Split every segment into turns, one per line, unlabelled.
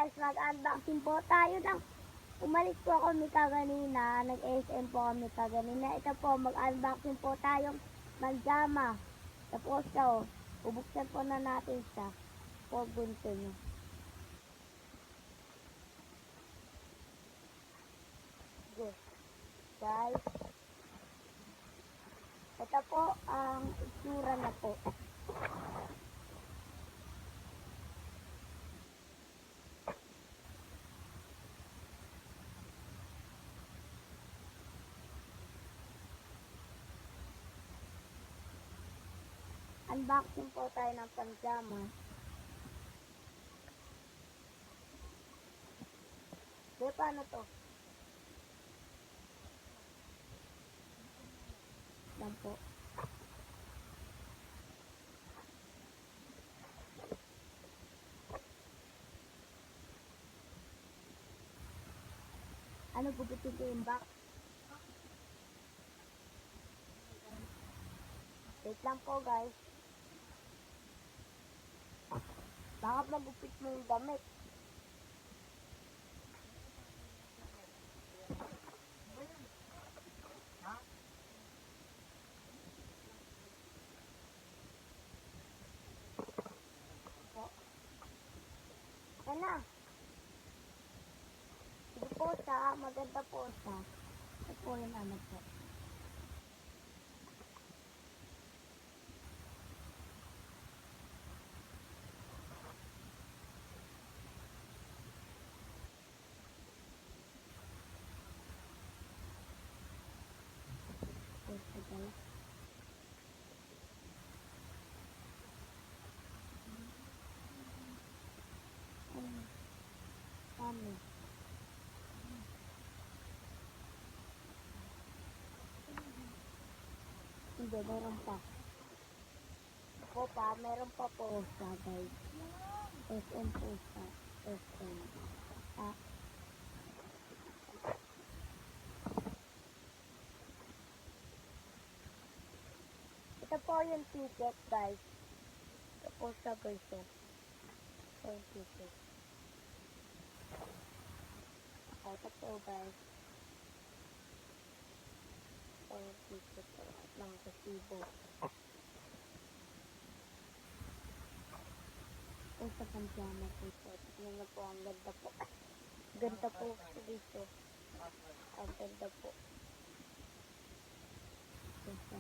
guys, mag-unboxing po tayo ng umalis po kami kaganina, nag-SM po kami kaganina. Ito po, mag-unboxing po tayong manjama. Tapos ito, bubuksan po na natin siya. Po, gunto nyo. Good. Guys, ito po ang itsura na po. Unboxing po tayo ng panjama. Di, paano to? Yan po. Ano gugutin ko yung box? Wait lang po guys. Baka magupit mo yung damit. Yan na. Sige po siya. Maganda po siya. Ito po yung ano po. Ito guys. Ano? Hindi, meron pa. Ako pa, meron pa po siya guys. SM po siya. SM. Ah. Ito po yung ticket guys. Ito po siya guys. Ito yung ticket. Ito po guys. Ito yung ticket ng resibo. Ito sa panjama po ito. Tignan na po, ang ganda po. Ganda po dito. Ang ganda po. Ito.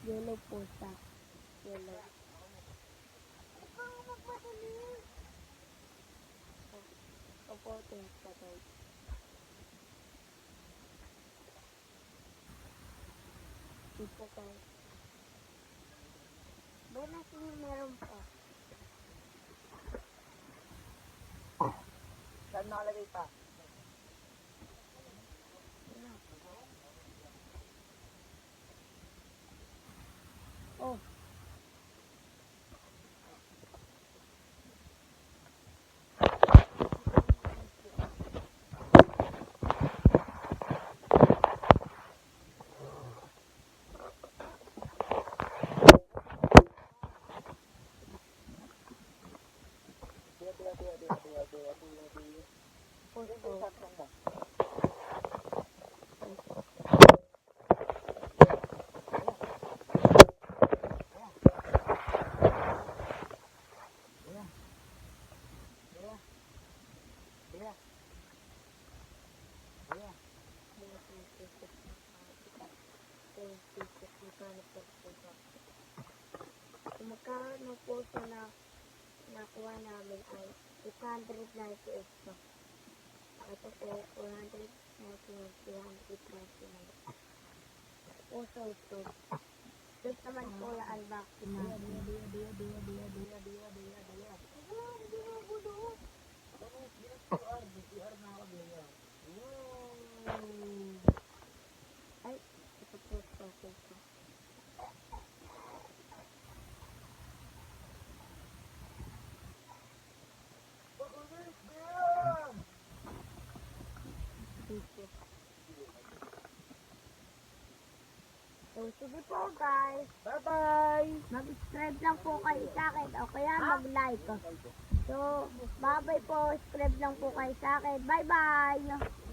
Yellow po siya. Yellow. Opo, tingin pa tayo. Dito tayo. Ba't natin yung meron pa?
Saan nakalagay pa?
Oh. Magkano po siya na nakuha namin ay 898 po. Ito po 499, 329. Also ito. This naman po yung unboxing namin. Ay, ito po ito. Dito. So, sige po guys.
Bye-bye!
Mag-subscribe lang po kayo sa akin o kaya mag-like. So, bye-bye po. Subscribe lang po kayo sa akin. Bye-bye!